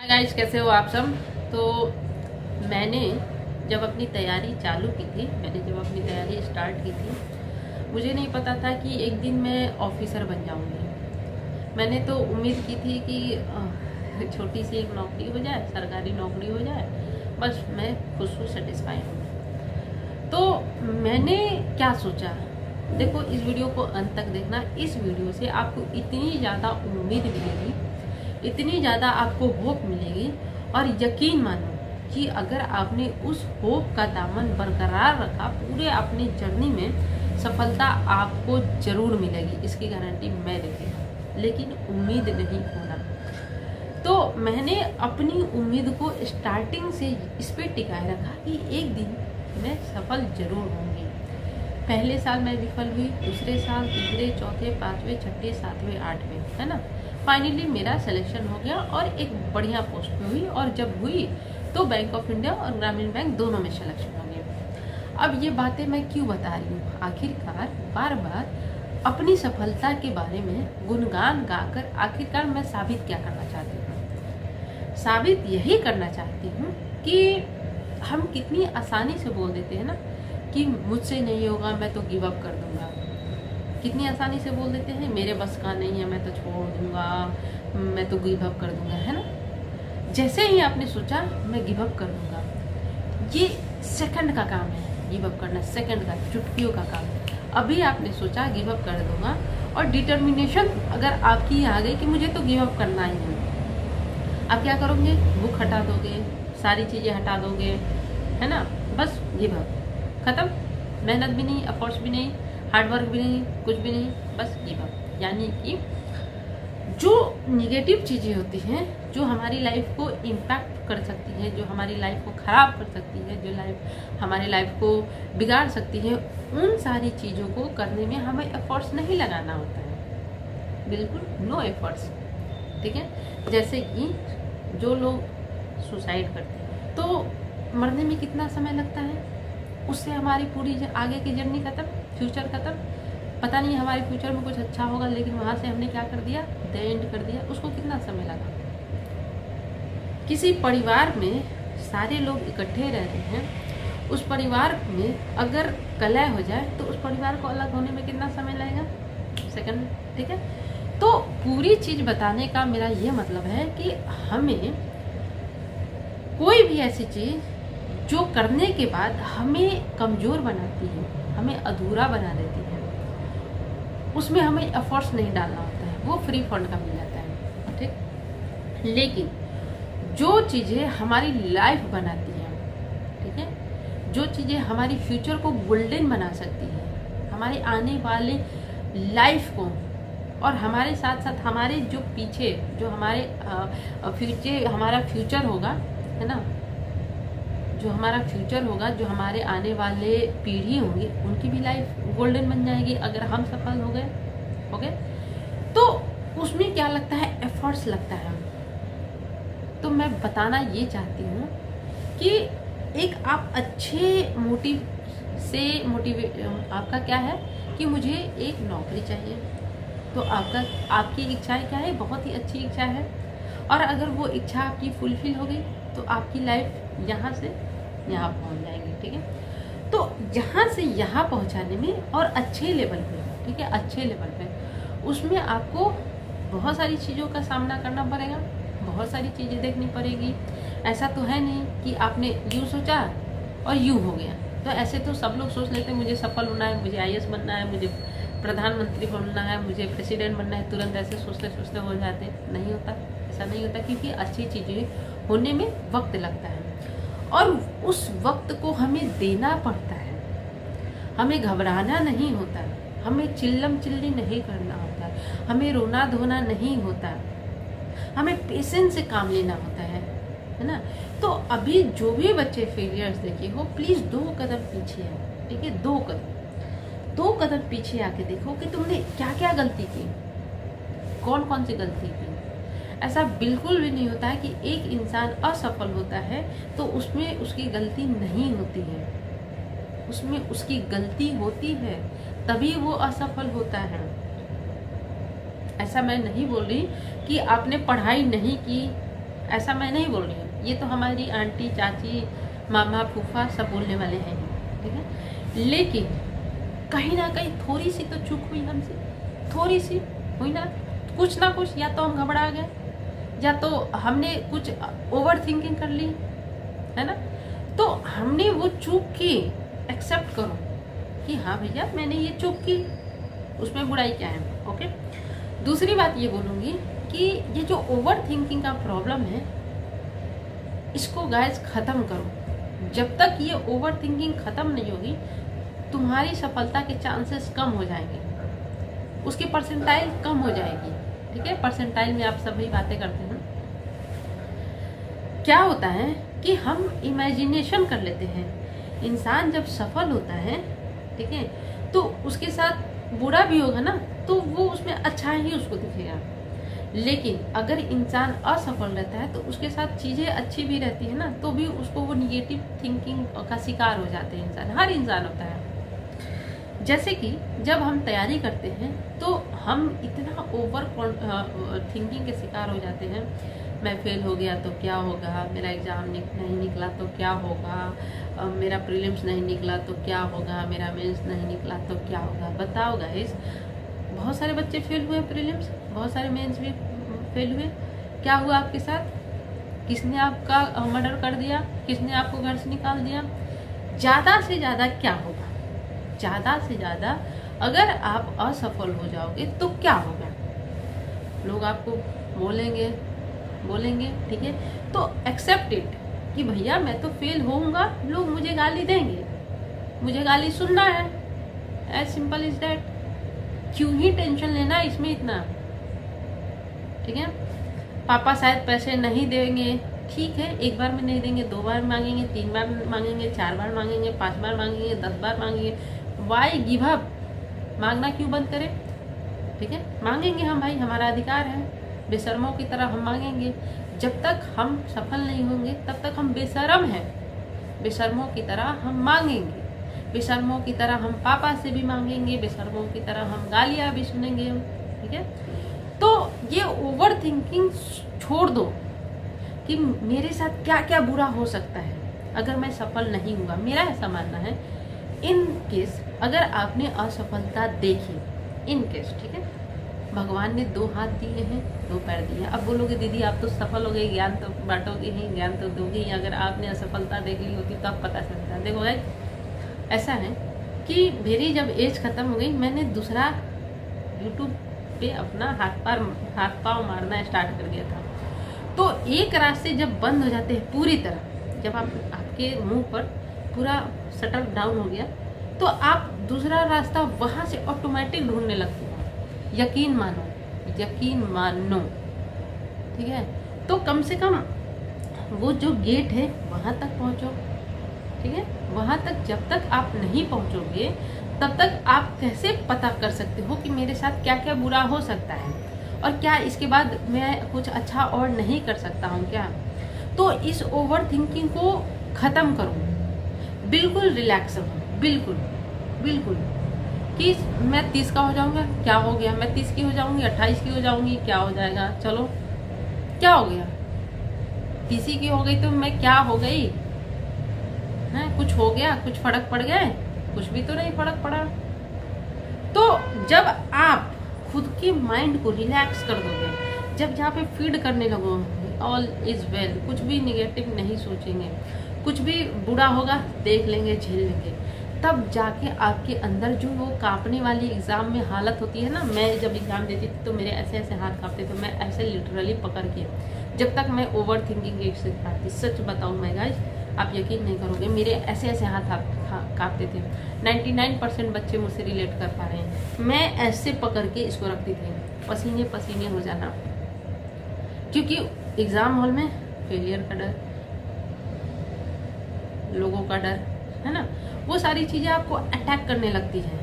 Guys, कैसे हो आप सब। तो मैंने जब अपनी तैयारी चालू की थी, मैंने जब अपनी तैयारी स्टार्ट की थी, मुझे नहीं पता था कि एक दिन मैं ऑफिसर बन जाऊंगी। मैंने तो उम्मीद की थी कि छोटी सी एक नौकरी हो जाए, सरकारी नौकरी हो जाए, बस मैं खुश हूँ, सेटिस्फाइड हूँ। तो मैंने क्या सोचा, देखो इस वीडियो को अंत तक देखना। इस वीडियो से आपको इतनी ज़्यादा उम्मीद मिलेगी, इतनी ज़्यादा आपको होप मिलेगी, और यकीन मानो कि अगर आपने उस होप का दामन बरकरार रखा, पूरे अपनी जर्नी में सफलता आपको जरूर मिलेगी, इसकी गारंटी मैं देती हूँ। लेकिन उम्मीद नहीं खोना। तो मैंने अपनी उम्मीद को स्टार्टिंग से इस पे टिकाए रखा कि एक दिन मैं सफल जरूर होंगी। पहले साल मैं विफल हुई, दूसरे साल, तीसरे, चौथे, पांचवें, छठे, सातवें, आठवें, है ना। फाइनली मेरा सिलेक्शन हो गया और एक बढ़िया पोस्ट पे हुई, और जब हुई तो बैंक ऑफ इंडिया और ग्रामीण बैंक दोनों में सिलेक्शन हो गया। अब ये बातें मैं क्यों बता रही हूँ, आखिरकार बार बार अपनी सफलता के बारे में गुणगान गाकर आखिरकार मैं साबित क्या करना चाहती हूँ। साबित यही करना चाहती हूँ कि हम कितनी आसानी से बोल देते हैं ना कि मुझसे नहीं होगा, मैं तो गिव अप कर दूंगा। कितनी आसानी से बोल देते हैं, मेरे बस का नहीं है, मैं तो छोड़ दूंगा, मैं तो गिव अप कर दूंगा, है ना। जैसे ही आपने सोचा मैं गिव अप कर दूंगा, ये सेकंड का काम है। गिव अप करना सेकंड का, चुटकियों का काम। अभी आपने सोचा गिव अप कर दूंगा, और डिटर्मिनेशन अगर आपकी आ गई कि मुझे तो गिव अप करना ही है, आप क्या करोगे, बुक हटा दोगे, सारी चीजें हटा दोगे, है ना, बस गिव अप, खत्म। मेहनत भी नहीं, एफर्ट्स भी नहीं, हार्डवर्क भी नहीं, कुछ भी नहीं, बस गिव अप। यानी कि जो निगेटिव चीजें होती हैं, जो हमारी लाइफ को इम्पैक्ट कर सकती हैं, जो हमारी लाइफ को खराब कर सकती है, जो हमारी लाइफ को बिगाड़ सकती है, उन सारी चीजों को करने में हमें एफर्ट्स नहीं लगाना होता है, बिल्कुल नो एफर्ट्स, ठीक है। जैसे कि जो लोग सुसाइड करते हैं, तो मरने में कितना समय लगता है, उससे हमारी पूरी आगे की जर्नी खत्म, फ्यूचर खत्म। पता नहीं हमारे फ्यूचर में कुछ अच्छा होगा, लेकिन वहां से हमने क्या कर दिया, द एंड कर दिया। उसको कितना समय लगा। किसी परिवार में सारे लोग इकट्ठे रह रहे हैं, उस परिवार में अगर कलह हो जाए तो उस परिवार को अलग होने में कितना समय लगेगा, सेकंड, ठीक है। तो पूरी चीज बताने का मेरा ये मतलब है कि हमें कोई भी ऐसी चीज जो करने के बाद हमें कमजोर बनाती है, हमें अधूरा बना देती है, उसमें हमें एफर्ट्स नहीं डालना होता है, वो फ्री फंड का मिल जाता है, ठीक। लेकिन जो चीजें हमारी लाइफ बनाती हैं, ठीक है, जो चीजें हमारी फ्यूचर को गोल्डन बना सकती है, हमारे आने वाले लाइफ को, और हमारे साथ साथ हमारे जो पीछे जो हमारे हमारा फ्यूचर होगा, है ना, जो हमारा फ्यूचर होगा, जो हमारे आने वाले पीढ़ी होंगी, उनकी भी लाइफ गोल्डन बन जाएगी अगर हम सफल हो गए। तो उसमें क्या लगता है, एफर्ट्स लगता है। तो मैं बताना ये चाहती हूँ कि एक आप अच्छे आपका क्या है कि मुझे एक नौकरी चाहिए, तो आपकी इच्छाएं क्या है, बहुत ही अच्छी इच्छा है, और अगर वो इच्छा आपकी फुलफिल हो गई तो आपकी लाइफ यहाँ से यहाँ पहुँच जाएगी, ठीक है। तो यहाँ से यहाँ पहुँचाने में, और अच्छे लेवल पे, ठीक है, अच्छे लेवल पे, उसमें आपको बहुत सारी चीज़ों का सामना करना पड़ेगा, बहुत सारी चीज़ें देखनी पड़ेगी। ऐसा तो है नहीं कि आपने यूँ सोचा और यूँ हो गया। तो ऐसे तो सब लोग सोच लेते हैं मुझे सफल होना है, मुझे IAS बनना है, मुझे प्रधानमंत्री बनना है, मुझे प्रेसिडेंट बनना है, तुरंत ऐसे सोचते सोचते हो जाते। नहीं होता, ऐसा नहीं होता, क्योंकि अच्छी चीज़ें होने में वक्त लगता है, और उस वक्त को हमें देना पड़ता है। हमें घबराना नहीं होता, हमें चिल्लम चिल्ली नहीं करना होता, हमें रोना धोना नहीं होता, हमें पेशेंस से काम लेना होता है ना। तो अभी जो भी बच्चे फेलियर्स देखे हो, प्लीज 2 कदम पीछे है, ठीक है, 2 कदम पीछे आके देखो कि तुमने क्या क्या गलती की, कौन कौन सी गलती की। ऐसा बिल्कुल भी नहीं होता है कि एक इंसान असफल होता है तो उसमें उसकी गलती नहीं होती है, उसमें उसकी गलती होती है, तभी वो असफल होता है। ऐसा मैं नहीं बोल रही कि आपने पढ़ाई नहीं की, ऐसा मैं नहीं बोल रही हूँ, ये तो हमारी आंटी, चाची, मामा, फूफा सब बोलने वाले हैं, ठीक है। लेकिन कहीं ना कहीं थोड़ी सी तो चूक हुई हमसे, थोड़ी सी हुई ना कुछ, या तो हम घबरा गए, या तो हमने कुछ ओवर थिंकिंग कर ली, है ना। तो हमने वो चूक की एक्सेप्ट करो कि हाँ भैया मैंने ये चूक की, उसमें बुराई क्या है, ओके। दूसरी बात ये बोलूँगी कि ये जो ओवर थिंकिंग का प्रॉब्लम है, इसको गाइस ख़त्म करो। जब तक ये ओवर थिंकिंग ख़त्म नहीं होगी, तुम्हारी सफलता के चांसेस कम हो जाएंगे, उसकी परसेंटाइल कम हो जाएगी, ठीक है। परसेंटाइल में आप सभी बातें करते हैं। क्या होता है कि हम इमेजिनेशन कर लेते हैं। इंसान जब सफल होता है, ठीक है, तो उसके साथ बुरा भी होगा ना, तो वो उसमें अच्छा ही उसको दिखेगा। लेकिन अगर इंसान असफल रहता है तो उसके साथ चीज़ें अच्छी भी रहती है ना, तो भी उसको वो निगेटिव थिंकिंग का शिकार हो जाते हैं इंसान, हर इंसान होता है। जैसे कि जब हम तैयारी करते हैं तो हम इतना ओवर थिंकिंग के शिकार हो जाते हैं, मैं फेल हो गया तो क्या होगा, मेरा एग्ज़ाम नहीं निकला तो क्या होगा, मेरा प्रीलिम्स नहीं निकला तो क्या होगा, मेरा मेंस नहीं निकला तो क्या होगा। बताओ गाइस, बहुत सारे बच्चे फेल हुए प्रीलिम्स, बहुत सारे मेंस भी फेल हुए। क्या हुआ आपके साथ? किसने आपका मर्डर कर दिया, किसने आपको घर से निकाल दिया? ज़्यादा से ज़्यादा क्या होगा, ज़्यादा से ज़्यादा अगर आप असफल हो जाओगे तो क्या होगा? लोग आपको बोलेंगे, ठीक है। तो एक्सेप्ट इट कि भैया मैं तो फेल होऊंगा, लोग मुझे गाली देंगे, मुझे गाली सुनना है, एज सिंपल इज दैट। क्यों ही टेंशन लेना इसमें इतना, ठीक है। पापा शायद पैसे नहीं देंगे, ठीक है, एक बार में नहीं देंगे, 2 बार मांगेंगे, 3 बार मांगेंगे, 4 बार मांगेंगे, 5 बार मांगेंगे, 10 बार मांगेंगे। Why give up? मांगना क्यों बंद करें, ठीक है। मांगेंगे हम भाई, हमारा अधिकार है, बेशर्मों की तरह हम मांगेंगे। जब तक हम सफल नहीं होंगे तब तक हम बेशर्म हैं, बेशर्मों की तरह हम मांगेंगे, बेशर्मों की तरह हम पापा से भी मांगेंगे, बेशर्मों की तरह हम गालियां भी सुनेंगे, ठीक है। तो ये ओवर थिंकिंग छोड़ दो कि मेरे साथ क्या क्या बुरा हो सकता है अगर मैं सफल नहीं हुआ। मेरा ऐसा मानना है, इन केस अगर आपने असफलता देखी, इन केस, ठीक है, भगवान ने 2 हाथ दिए हैं, 2 पैर दिए हैं। अब बोलोगे दीदी आप तो सफल हो गए, ज्ञान तो बांटोगे ही, ज्ञान तो दोगे ही, अगर आपने असफलता देख ली होती तो आप पता चलता। देखो भाई, ऐसा है कि मेरी जब एज खत्म हो गई, मैंने दूसरा यूट्यूब पे अपना हाथ पाँव मारना स्टार्ट कर दिया था। तो एक रास्ते जब बंद हो जाते हैं पूरी तरह, जब आपके मुंह पर पूरा शटर डाउन हो गया, तो आप दूसरा रास्ता वहां से ऑटोमेटिक ढूंढने लगते हो। यकीन मानो, ठीक है। तो कम से कम वो जो गेट है वहां तक पहुंचो, ठीक है। वहां तक जब तक आप नहीं पहुंचोगे तब तक आप कैसे पता कर सकते हो कि मेरे साथ क्या क्या बुरा हो सकता है और क्या इसके बाद मैं कुछ अच्छा और नहीं कर सकता हूँ क्या। तो इस ओवर थिंकिंग को ख़त्म करो, बिल्कुल रिलैक्स रहो, बिल्कुल कि मैं 30 का हो जाऊंगा, क्या हो गया, मैं 30 की हो जाऊंगी, 28 की हो जाऊंगी, क्या हो जाएगा, चलो क्या हो गया, 30 की हो गई तो मैं क्या हो गई है, कुछ हो गया, कुछ फर्क पड़ गया, कुछ भी तो नहीं फर्क पड़ा। तो जब आप खुद के माइंड को रिलैक्स कर दोगे, जब जहाँ पे फीड करने लगोगे ऑल इज वेल, कुछ भी निगेटिव नहीं सोचेंगे, कुछ भी बुरा होगा देख लेंगे, झेल लेंगे, तब जाके आपके अंदर जो वो कांपने वाली एग्जाम में हालत होती है ना। मैं जब एग्जाम देती थी तो मेरे ऐसे ऐसे हाथ कांपते थे, मैं ऐसे लिटरली पकड़ के, जब तक मैं ओवर थिंकिंग एक से खाती, सच बताऊं मैं गाइस, आप यकीन नहीं करोगे, मेरे ऐसे ऐसे हाथ कांपते थे। 99% बच्चे मुझसे रिलेट कर पा रहे हैं। मैं ऐसे पकड़ के इसको रखती थी, पसीने पसीने हो जाना, क्योंकि एग्जाम हॉल में फेलियर का डर, लोगों का डर, है ना, वो सारी चीज़ें आपको अटैक करने लगती हैं।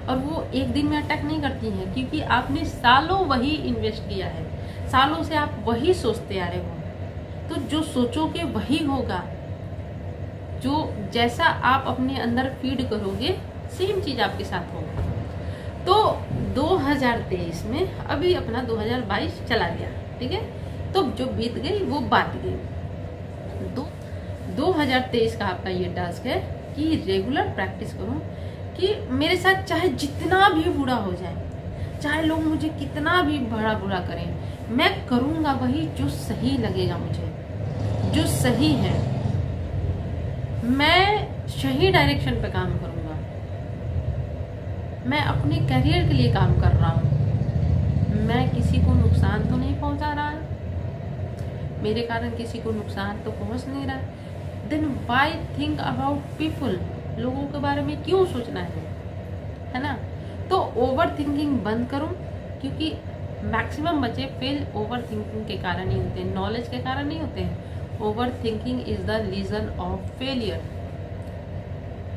और वो एक दिन में अटैक नहीं करती हैं, क्योंकि आपने सालों वही इन्वेस्ट किया है, सालों से आप वही सोचते आ रहे हो। तो जो सोचोगे वही होगा, जो जैसा आप अपने अंदर फीड करोगे सेम चीज़ आपके साथ होगा। तो 2023 में अभी अपना 2022 चला गया, ठीक है, तो जो बीत गई वो बात गई। 2023 का आपका ये टास्क है कि रेगुलर प्रैक्टिस करो कि मेरे साथ चाहे जितना भी बुरा हो जाए, चाहे लोग मुझे कितना भी बड़ा बुरा करें, मैं करूँगा वही जो सही लगेगा मुझे, जो सही है। मैं सही डायरेक्शन पे काम करूँगा, मैं अपने करियर के लिए काम कर रहा हूँ, मैं किसी को नुकसान तो नहीं पहुँचा रहा, मेरे कारण किसी को नुकसान तो पहुँच नहीं रहा। Then why think about people, लोगों के बारे में क्यों सोचना है ना। तो ओवर थिंकिंग बंद करो, क्योंकि मैक्सिमम बच्चे फेल ओवर थिंकिंग के कारण ही होते हैं, नॉलेज के कारण नहीं होते हैं। Overthinking is the reason of failure.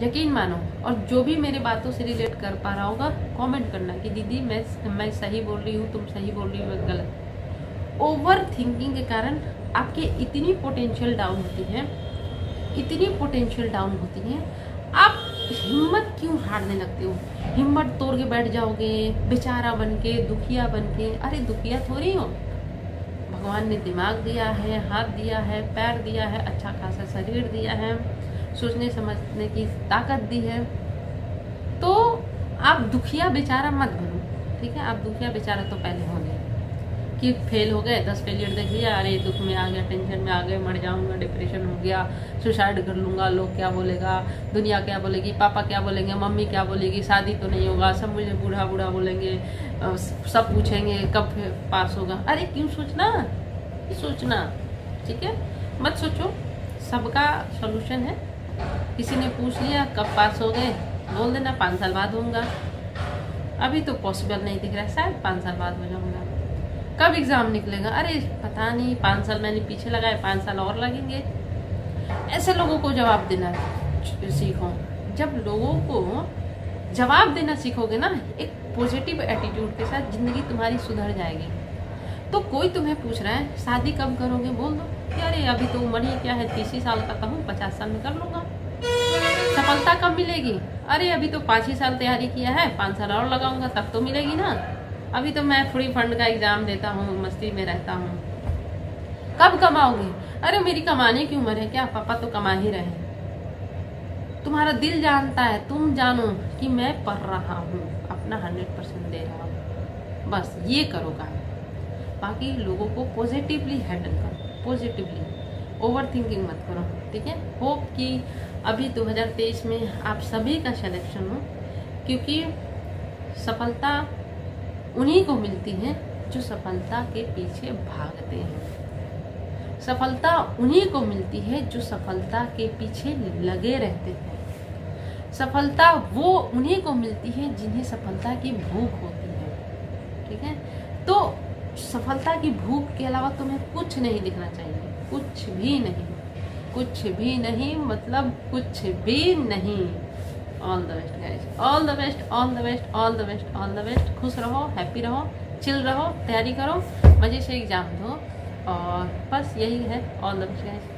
यकीन मानो, और जो भी मेरे बातों से रिलेट कर पा रहा होगा कमेंट करना कि दीदी मैं सही बोल रही हूँ, तुम सही बोल रही हो, गलत। ओवर थिंकिंग के कारण आपके इतनी पोटेंशियल डाउन होती है, इतनी पोटेंशियल डाउन होती है, आप हिम्मत क्यों हारने लगते हो, हिम्मत तोड़ के बैठ जाओगे बेचारा बन के, दुखिया बन के। अरे दुखिया थोड़ी हो, भगवान ने दिमाग दिया है, हाथ दिया है, पैर दिया है, अच्छा खासा शरीर दिया है, सोचने समझने की ताकत दी है। तो आप दुखिया बेचारा मत बनो, ठीक है। आप दुखिया बेचारा तो पहले हो गए कि फेल हो गए, 10 फेलियर देख लिया, अरे दुख में आ गया, टेंशन में आ गए, मर जाऊंगा, डिप्रेशन हो गया, सुसाइड कर लूंगा, लोग क्या बोलेगा, दुनिया क्या बोलेगी, पापा क्या बोलेंगे, मम्मी क्या बोलेगी, शादी तो नहीं होगा, सब मुझे बूढ़ा बूढ़ा बोलेंगे, सब पूछेंगे कब पास होगा। अरे क्यों सोचना, ठीक है, मत सोचो, सबका सोल्यूशन है। किसी ने पूछ लिया कब पास हो गए, बोल देना 5 साल बाद होऊंगा। अभी तो पॉसिबल नहीं दिख रहा है, शायद 5 साल बाद हो जाऊंगा। कब एग्जाम निकलेगा, अरे पता नहीं, 5 साल मैंने पीछे लगाए, 5 साल और लगेंगे। ऐसे लोगों को जवाब देना सीखो। जब लोगों को जवाब देना सीखोगे ना, एक पॉजिटिव एटीट्यूड के साथ, जिंदगी तुम्हारी सुधर जाएगी। तो कोई तुम्हें पूछ रहा है शादी कब करोगे, बोल दो कि अरे अभी तो उम्र ही क्या है, 30 साल का तो हूँ, 50 साल में कर लूंगा। सफलता कब मिलेगी, अरे अभी तो 5 ही साल तैयारी किया है, 5 साल और लगाऊंगा तब तो मिलेगी ना। अभी तो मैं फ्री फंड का एग्जाम देता हूँ, मस्ती में रहता हूँ। कब कमाओगे, अरे मेरी कमाने की उम्र है क्या, पापा तो कमा ही रहे हैं। तुम्हारा दिल जानता है, तुम जानो कि मैं पढ़ रहा हूँ, अपना 100% दे रहा हूँ, बस ये करो काम। बाकी लोगों को पॉजिटिवली हैंडल करो, पॉजिटिवली, ओवर थिंकिंग मत करो, ठीक है। होप कि अभी 2023 में आप सभी का सिलेक्शन हो, क्योंकि सफलता उन्हीं को मिलती है जो सफलता के पीछे भागते हैं। सफलता उन्हीं को मिलती है जो सफलता के पीछे लगे रहते हैं। सफलता वो उन्हीं को मिलती है जिन्हें सफलता की भूख होती है, ठीक है। तो सफलता की भूख के अलावा तुम्हें कुछ नहीं दिखना चाहिए, कुछ भी नहीं, कुछ भी नहीं, मतलब कुछ भी नहीं। All the best guys, all the best, all the best, all the best, all the best. खुश रहो, हैप्पी रहो, चिल रहो, तैयारी करो, मजे से एग्जाम दो, और बस यही है। All the best guys.